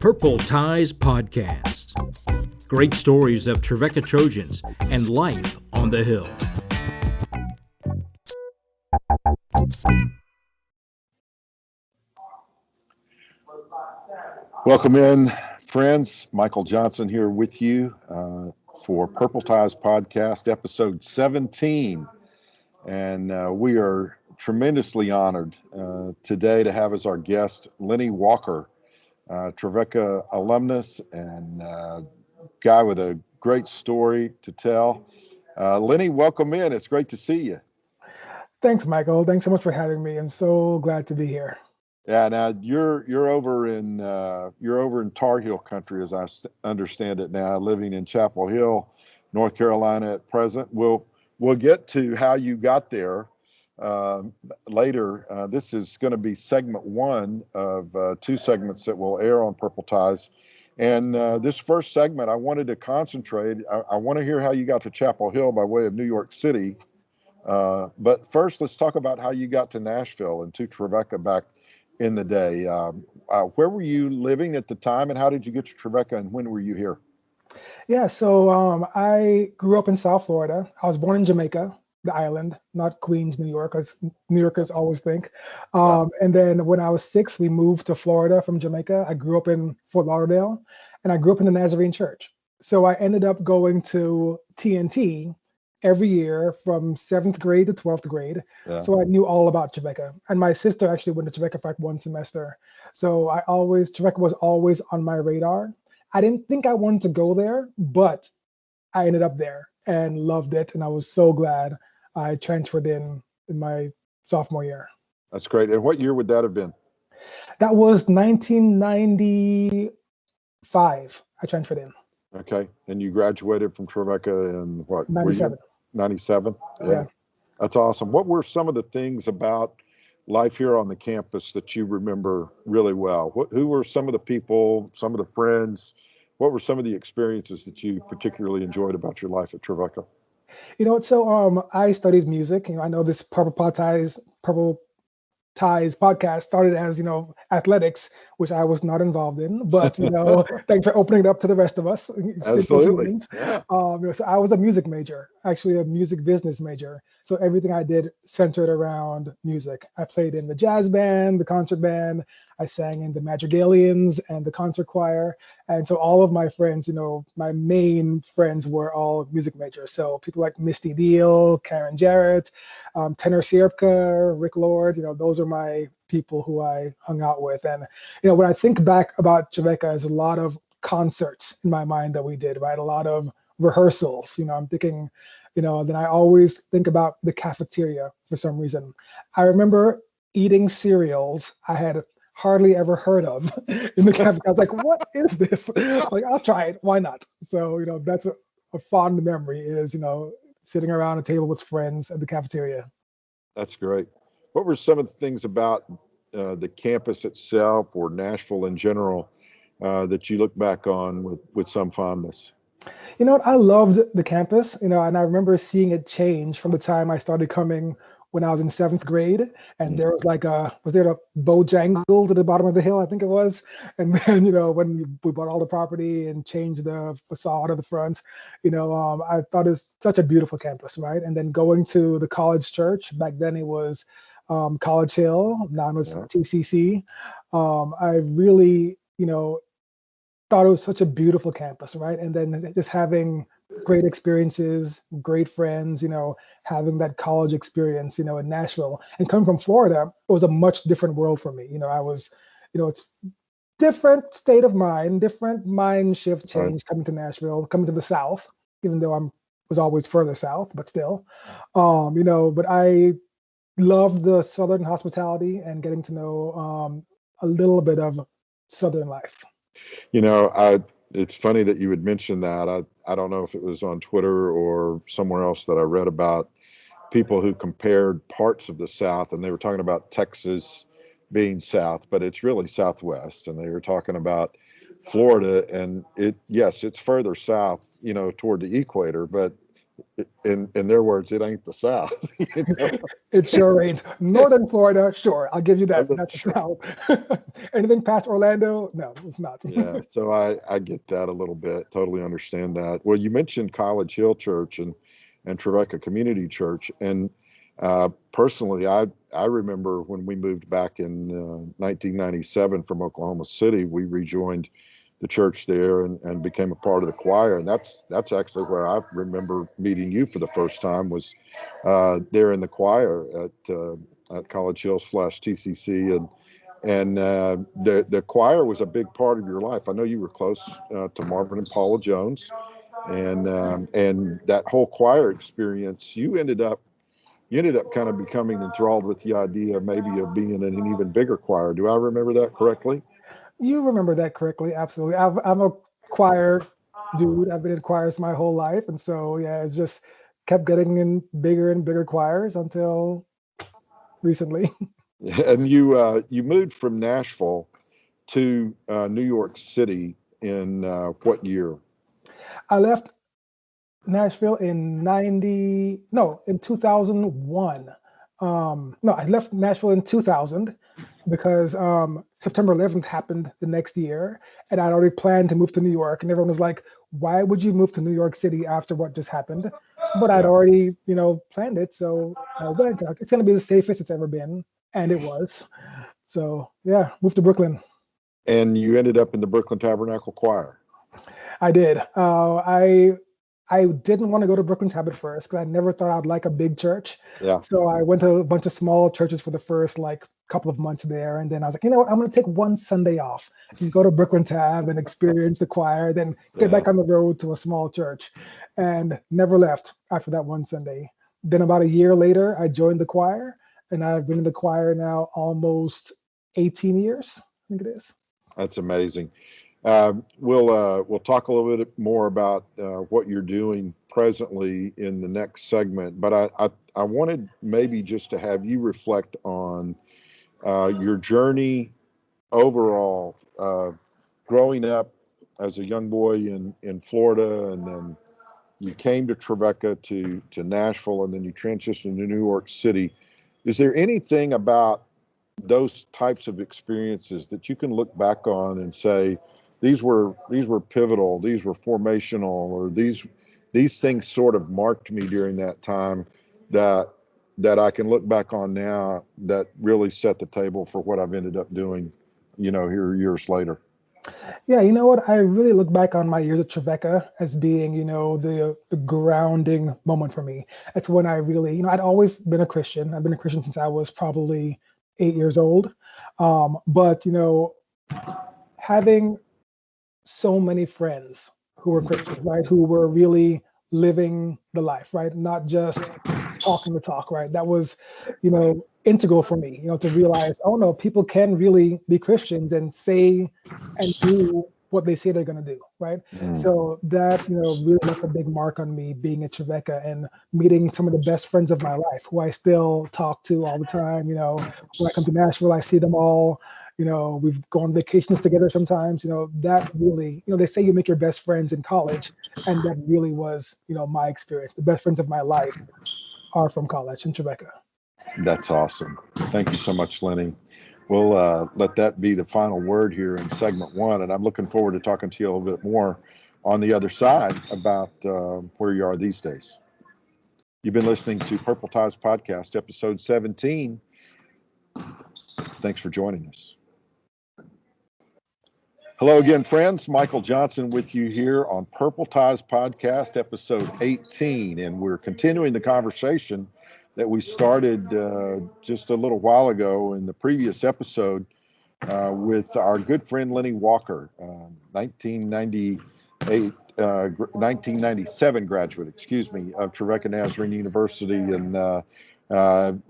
Purple Ties Podcast. Great stories of Trevecca Trojans and life on the Hill. Welcome in, friends. Michael Johnson here with you for Purple Ties Podcast, episode 17. And we are tremendously honored today to have as our guest Lenny Walker, Trevecca alumnus and guy with a great story to tell. Lenny, welcome in. It's great to see you. Thanks, Michael. Thanks so much for having me. I'm so glad to be here. Yeah, now you're over in Tar Heel country, as I understand it now, living in Chapel Hill, North Carolina at present. We'll get to how you got there later. This is going to be segment one of two segments that will air on Purple Ties. And this first segment, I wanted to concentrate. I want to hear how you got to Chapel Hill by way of New York City. But first, let's talk about how you got to Nashville and to Trevecca back in the day. Where were you living at the time, and how did you get to Trevecca, and when were you here? Yeah, so I grew up in South Florida. I was born in Jamaica, the island, not Queens, New York, as New Yorkers always think. And then when I was 6, we moved to Florida from Jamaica. I grew up in Fort Lauderdale, and I grew up in the Nazarene church. So I ended up going to TNT every year from 7th grade to 12th grade. Yeah. So I knew all about Trevecca. And my sister actually went to Trevecca for like one semester. So Trevecca was always on my radar. I didn't think I wanted to go there, but I ended up there and loved it. And I was so glad I transferred in my sophomore year. That's great. And what year would that have been? That was 1995. I transferred in. Okay. And you graduated from Trevecca in what? 97. 97? Yeah. That's awesome. What were some of the things about life here on the campus that you remember really well? Who were some of the people, some of the friends? What were some of the experiences that you particularly enjoyed about your life at Trevecca? I studied music. I know this Purple Ties podcast started as, athletics, which I was not involved in, but, thanks for opening it up to the rest of us. Absolutely. Yeah. So I was a music major, actually a music business major. So everything I did centered around music. I played in the jazz band, the concert band. I sang in the Madrigalians and the concert choir. And so all of my friends, my main friends were all music majors. So people like Misty Deal, Karen Jarrett, Tenor Sierpka, Rick Lord, those are my people who I hung out with. And, when I think back about Trevecca, there's a lot of concerts in my mind that we did, right? A lot of rehearsals, I'm thinking, then I always think about the cafeteria for some reason. I remember eating cereals I had hardly ever heard of in the cafeteria. I was like, what is this? Like, I'll try it. Why not? So, that's a fond memory is, sitting around a table with friends at the cafeteria. That's great. What were some of the things about the campus itself or Nashville in general that you look back on with some fondness? I loved the campus, and I remember seeing it change from the time I started coming when I was in 7th grade, and there was was there a Bojangles at the bottom of the hill, I think it was. And then, when we bought all the property and changed the facade of the front, I thought it was such a beautiful campus, right? And then going to the college church, back then it was College Hill, now it was TCC. I really, thought it was such a beautiful campus, right? And then just having great experiences, great friends, having that college experience, in Nashville. And coming from Florida, it was a much different world for me. I was, it's different state of mind, different mind shift change coming to Nashville, coming to the South, even though I was always further south, but still, but I loved the Southern hospitality and getting to know a little bit of Southern life. It's funny that you would mention that. I don't know if it was on Twitter or somewhere else that I read about people who compared parts of the South, and they were talking about Texas being South, but it's really Southwest. And they were talking about Florida, and it's further south, toward the equator, but in their words, it ain't the South. You know? It sure ain't. Northern Florida, sure, I'll give you that. That's the Sure. South. Anything past Orlando? No, it's not. Yeah, so I get that a little bit. Totally understand that. Well, you mentioned College Hill Church and Trevecca Community Church, and personally, I remember when we moved back in 1997 from Oklahoma City, we rejoined the church there and became a part of the choir, and that's actually where I remember meeting you for the first time was there in the choir at College Hill / TCC, and the choir was a big part of your life. I know you were close to Marvin and Paula Jones, and that whole choir experience. You ended up kind of becoming enthralled with the idea maybe of being in an even bigger choir. Do I remember that correctly? You remember that correctly, absolutely. I'm a choir dude. I've been in choirs my whole life, and so yeah, it's just kept getting in bigger and bigger choirs until recently. And you moved from Nashville to New York City in what year? I left Nashville in 90, no, in 2001. No, I left Nashville in 2000 because September 11th happened the next year, and I'd already planned to move to New York, and everyone was like, "Why would you move to New York City after what just happened?" But I'd Yeah. already, planned it, so I went. It's going to be the safest it's ever been, and it was. So yeah, moved to Brooklyn. And you ended up in the Brooklyn Tabernacle Choir. I did. I didn't want to go to Brooklyn Tab at first because I never thought I'd like a big church. Yeah. So I went to a bunch of small churches for the first like couple of months there, and then I was like, you know what, I'm going to take one Sunday off and go to Brooklyn Tab and experience the choir, then get Yeah. back on the road to a small church, and never left after that one Sunday. Then about a year later, I joined the choir, and I've been in the choir now almost 18 years. I think it is. That's amazing. We'll talk a little bit more about what you're doing presently in the next segment, but I wanted maybe just to have you reflect on your journey overall, growing up as a young boy in Florida, and then you came to Trevecca to Nashville, and then you transitioned to New York City. Is there anything about those types of experiences that you can look back on and say these were pivotal, these were formational, or these things sort of marked me during that time that I can look back on now that really set the table for what I've ended up doing, here years later? Yeah, you know what? I really look back on my years at Trevecca as being, the grounding moment for me. It's when I really, I'd always been a Christian. I've been a Christian since I was probably 8 years old. But, having so many friends who were Christians, right? Who were really living the life, right? Not just talking the talk, right? That was, integral for me, to realize, oh no, people can really be Christians and say and do what they say they're going to do, right? Mm. So that, really left a big mark on me being at Trevecca and meeting some of the best friends of my life who I still talk to all the time. When I come to Nashville, I see them all. We've gone vacations together sometimes. That really, they say you make your best friends in college, and that really was, my experience. The best friends of my life are from college in Trevecca. That's awesome. Thank you so much, Lenny. We'll let that be the final word here in segment one, and I'm looking forward to talking to you a little bit more on the other side about where you are these days. You've been listening to Purple Ties Podcast, episode 17. Thanks for joining us. Hello again, friends. Michael Johnson with you here on Purple Ties Podcast, episode 18. And we're continuing the conversation that we started just a little while ago in the previous episode with our good friend Lenny Walker, 1997 graduate, of Trevecca Nazarene University. And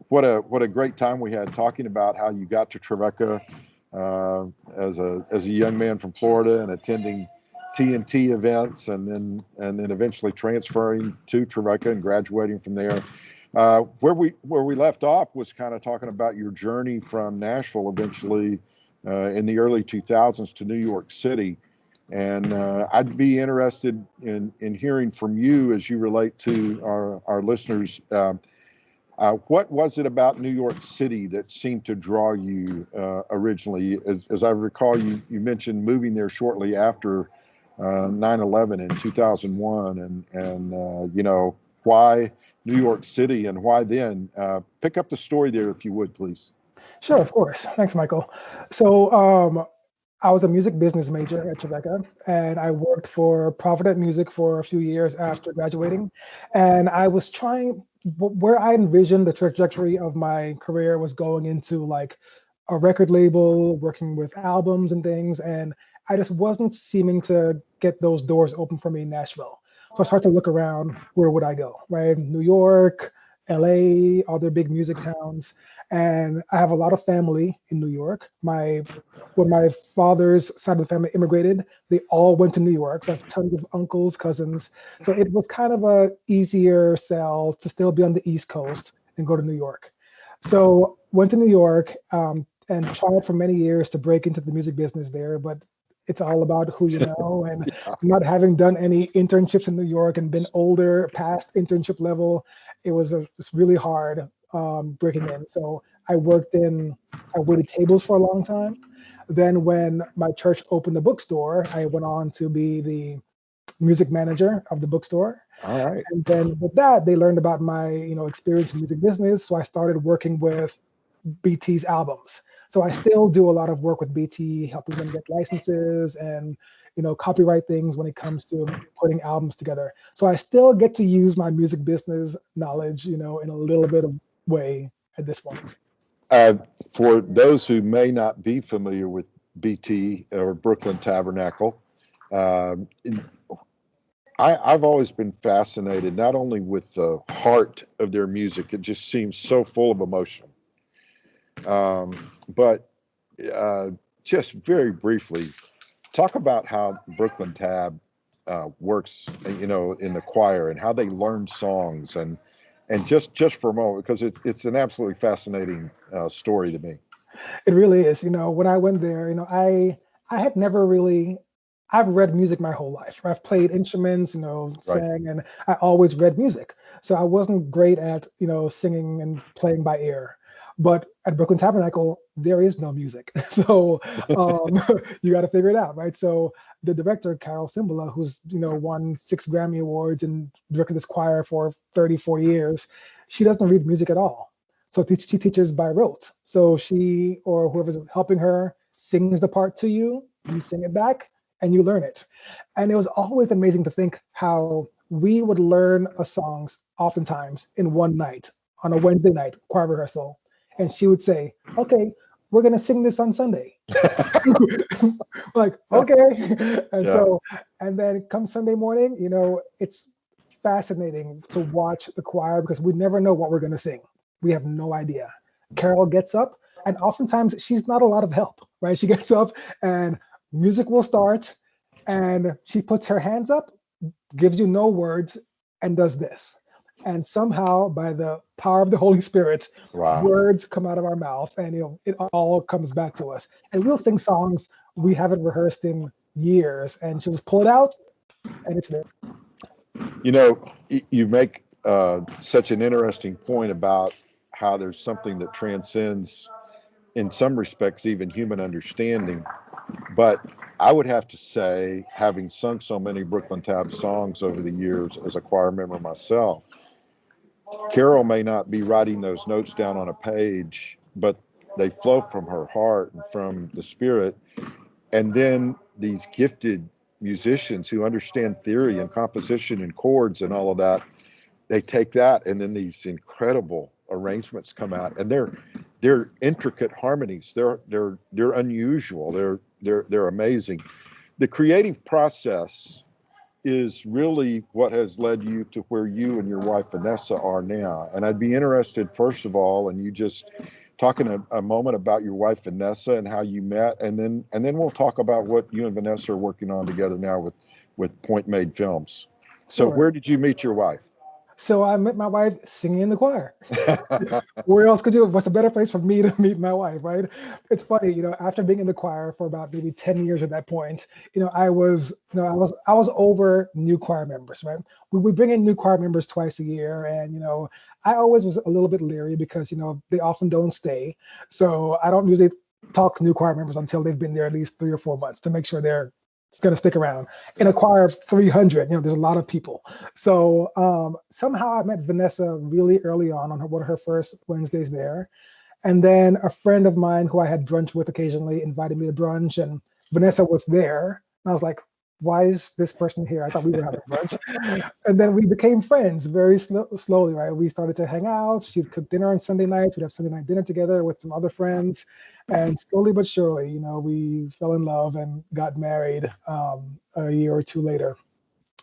what a great time we had talking about how you got to Trevecca as a young man from Florida and attending TNT events, and then eventually transferring to Trevecca and graduating from there. Where we left off was kind of talking about your journey from Nashville eventually in the early 2000s to New York City. And I'd be interested in hearing from you as you relate to our listeners. What was it about New York City that seemed to draw you originally? As I recall, you mentioned moving there shortly after 9/11 in 2001, and why New York City and why then? Pick up the story there, if you would, please. Sure, of course. Thanks, Michael. So I was a music business major at Trevecca, and I worked for Provident Music for a few years after graduating. And I was trying, where I envisioned the trajectory of my career was going into like a record label, working with albums and things. And I just wasn't seeming to get those doors open for me in Nashville. So I started to look around, where would I go, right? New York, LA, other big music towns. And I have a lot of family in New York. When my father's side of the family immigrated, they all went to New York. So I have tons of uncles, cousins. So it was kind of a easier sell to still be on the East Coast and go to New York. So went to New York and tried for many years to break into the music business there, but it's all about who you know. And Yeah. not having done any internships in New York and been older past internship level, it's really hard breaking in. So I waited tables for a long time. Then when my church opened a bookstore, I went on to be the music manager of the bookstore. All right. And then with that, they learned about my, experience in music business. So I started working with BT's albums. So I still do a lot of work with BT, helping them get licenses and, copyright things when it comes to putting albums together. So I still get to use my music business knowledge, in a little bit of way at this point. Uh, for those who may not be familiar with BT or Brooklyn Tabernacle, um, I've always been fascinated not only with the heart of their music, it just seems so full of emotion. But just very briefly, talk about how Brooklyn Tab works, in the choir and how they learn songs and just for a moment, because it's an absolutely fascinating story to me. It really is. When I went there, I had never really I've read music my whole life. I've played instruments, Right. sang, and I always read music. So I wasn't great at, singing and playing by ear. But at Brooklyn Tabernacle, there is no music. So you got to figure it out, right? So the director, Carol Simbola, who's, won 6 Grammy Awards and directed this choir for 30, 40 years, she doesn't read music at all. So she teaches by rote. So she or whoever's helping her sings the part to you, you sing it back, and you learn it. And it was always amazing to think how we would learn a songs oftentimes in one night on a Wednesday night choir rehearsal. And she would say, okay, we're going to sing this on Sunday. Like, okay. And Yeah. so, and then come Sunday morning, it's fascinating to watch the choir because we never know what we're going to sing. We have no idea. Carol gets up, and oftentimes she's not a lot of help, right? She gets up and music will start, and she puts her hands up, gives you no words, and does this. And somehow, by the power of the Holy Spirit, Wow. words come out of our mouth, and it all comes back to us. And we'll sing songs we haven't rehearsed in years, and she'll just pull it out, and it's there. You make such an interesting point about how there's something that transcends, in some respects, even human understanding. But I would have to say, having sung so many Brooklyn Tab songs over the years as a choir member myself, Carol may not be writing those notes down on a page, but they flow from her heart and from the spirit. And then these gifted musicians who understand theory and composition and chords and all of that, they take that, and then these incredible arrangements come out, and they're intricate harmonies. They're unusual. They're amazing. The creative process is really what has led you to where you and your wife Vanessa are now. And I'd be interested, first of all, and you just talking a moment about your wife Vanessa and how you met, and then we'll talk about what you and Vanessa are working on together now with Point Made Films. So Sure. where did you meet your wife? So I met my wife singing in the choir. Where else could you? What's a better place for me to meet my wife, right? It's funny, after being in the choir for about maybe 10 years at that point, I was over new choir members, right? We bring in new choir members twice a year, and I always was a little bit leery because they often don't stay. So I don't usually talk to new choir members until they've been there at least 3 or 4 months to make sure they're going to stick around. In a choir of 300, there's a lot of people. So somehow I met Vanessa really early on one of her first Wednesdays there. And then a friend of mine who I had brunch with occasionally invited me to brunch, and Vanessa was there. And I was like, why is this person here? I thought we were having brunch. And then we became friends very slowly, right? We started to hang out. She'd cook dinner on Sunday nights. We'd have Sunday night dinner together with some other friends. And slowly but surely, we fell in love and got married a year or two later.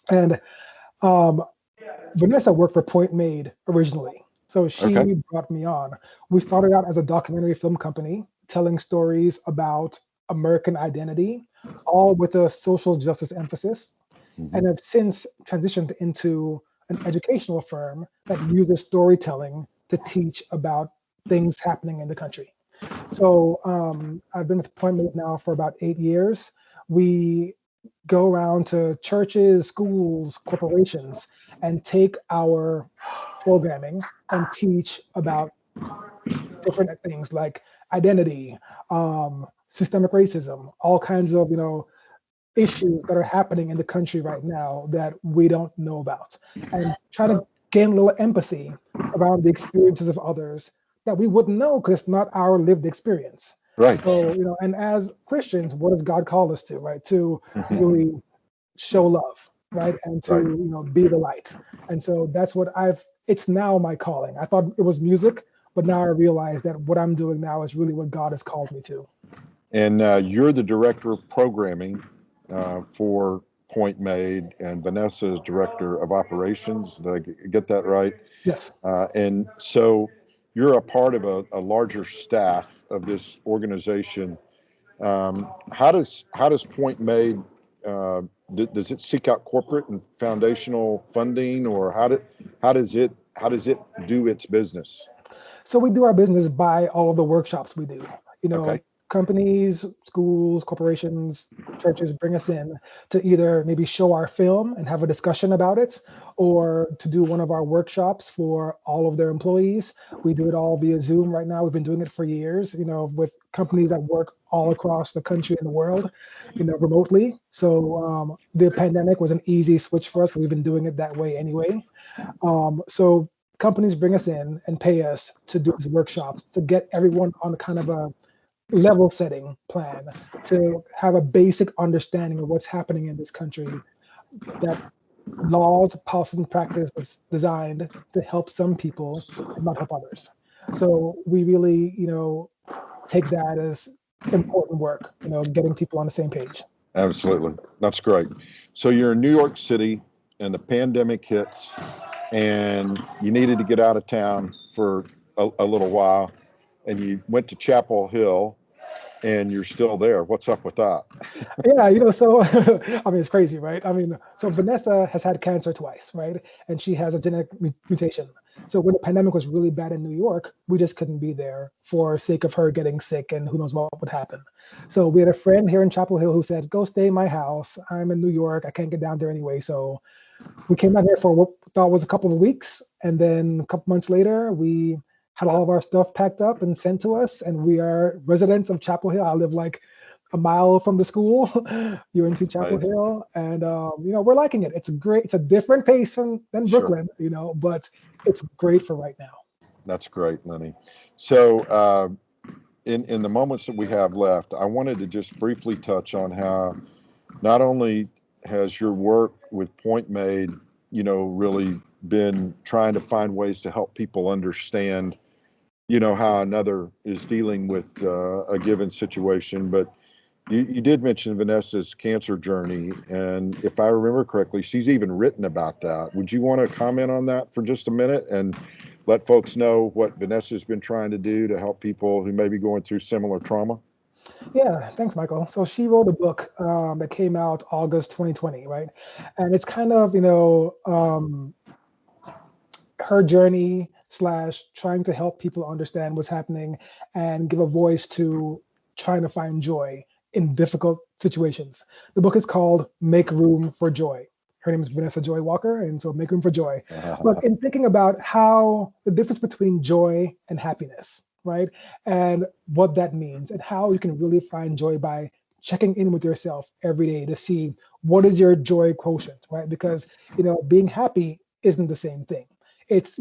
And um, Vanessa worked for Point Made originally. So she Okay. brought me on. We started out as a documentary film company telling stories about American identity, all with a social justice emphasis, Mhm. and have since transitioned into an educational firm that uses storytelling to teach about things happening in the country. So I've been with Point Made now for about 8 years. We go around to churches, schools, corporations, and take our programming and teach about different things like identity, systemic racism, all kinds of issues that are happening in the country right now that we don't know about, and try to gain a little empathy around the experiences of others that we wouldn't know because it's not our lived experience. Right. So, and as Christians, what does God call us to, right? To Mhm. really show love, right? And to, Right. be the light. And so that's what it's now my calling. I thought it was music, but now I realize that what I'm doing now is really what God has called me to. And you're the director of programming for Point Made, and Vanessa is director of operations. Did I get that right? Yes. And so you're a part of a larger staff of this organization. How does Point Made does it seek out corporate and foundational funding, or how does it do its business? So we do our business by all of the workshops we do. Okay. Companies, schools, corporations, churches bring us in to either maybe show our film and have a discussion about it, or to do one of our workshops for all of their employees. We do it all via Zoom right now. We've been doing it for years, with companies that work all across the country and the world, remotely. So the pandemic was an easy switch for us. We've been doing it that way anyway. So companies bring us in and pay us to do these workshops to get everyone on kind of a level setting plan, to have a basic understanding of what's happening in this country, that laws, policies, and practice is designed to help some people and not help others. So we really, take that as important work, getting people on the same page. Absolutely. That's great. So you're in New York City and the pandemic hits and you needed to get out of town for a little while, and you went to Chapel Hill and you're still there. What's up with that? Yeah, so I mean, it's crazy, right? I mean, so Vanessa has had cancer twice, right? And she has a genetic mutation. So when the pandemic was really bad in New York, we just couldn't be there for sake of her getting sick and who knows what would happen. So we had a friend here in Chapel Hill who said, "Go stay in my house. I'm in New York. I can't get down there anyway." So we came out here for what we thought was a couple of weeks, and then a couple months later, we had all of our stuff packed up and sent to us, and we are residents of Chapel Hill. I live like a mile from the school, UNC That's Chapel amazing. Hill, and we're liking it. It's great. It's a different pace than Sure. Brooklyn, but it's great for right now. That's great, Lenny. So, in the moments that we have left, I wanted to just briefly touch on how not only has your work with Point Made, really been trying to find ways to help people understand, how another is dealing with a given situation, but you did mention Vanessa's cancer journey, and if I remember correctly, she's even written about that. Would you want to comment on that for just a minute and let folks know what Vanessa's been trying to do to help people who may be going through similar trauma? Yeah, thanks, Michael. So she wrote a book that came out August 2020, right? And it's kind of, her journey slash trying to help people understand what's happening and give a voice to trying to find joy in difficult situations. The book is called Make Room for Joy. Her name is Vanessa Joy Walker, and so Make Room for Joy. But in thinking about how the difference between joy and happiness, right? And what that means and how you can really find joy by checking in with yourself every day to see what is your joy quotient, right? Because, being happy isn't the same thing. It's,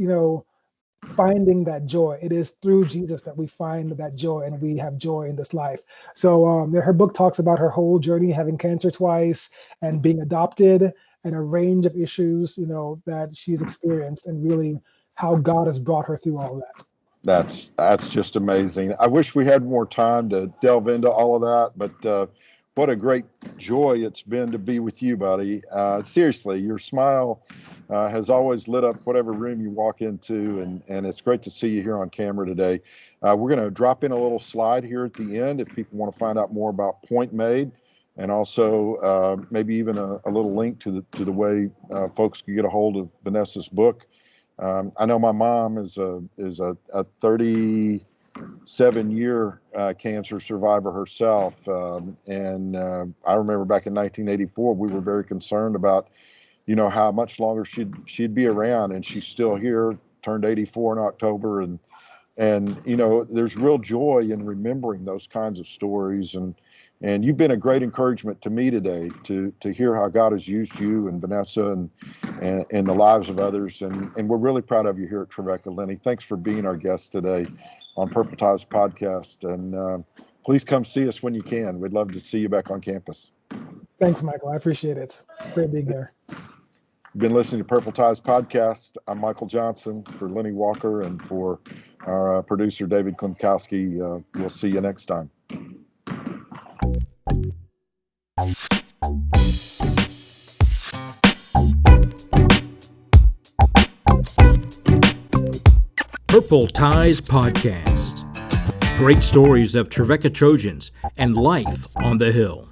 finding that joy. It is through Jesus that we find that joy and we have joy in this life. So her book talks about her whole journey, having cancer twice and being adopted and a range of issues, that she's experienced and really how God has brought her through all that. That's just amazing. I wish we had more time to delve into all of that, but what a great joy it's been to be with you, buddy. Seriously, your smile has always lit up whatever room you walk into, and it's great to see you here on camera today. We're going to drop in a little slide here at the end if people want to find out more about Point Made, and also maybe even a little link to the way folks can get a hold of Vanessa's book. I know my mom is a 37-year cancer survivor herself, and I remember back in 1984 we were very concerned about how much longer she'd be around, and she's still here. Turned 84 in October, and there's real joy in remembering those kinds of stories, and you've been a great encouragement to me today to hear how God has used you and Vanessa and the lives of others. And we're really proud of you here at Trevecca. Lenny, thanks for being our guest today on Purple Ties Podcast. And please come see us when you can. We'd love to see you back on campus. Thanks, Michael. I appreciate it. Great being here. You've been listening to Purple Ties Podcast. I'm Michael Johnson for Lenny Walker and for our producer, David Klimkowski. We'll see you next time. Purple Ties Podcast. Great stories of Trevecca Trojans and life on the Hill.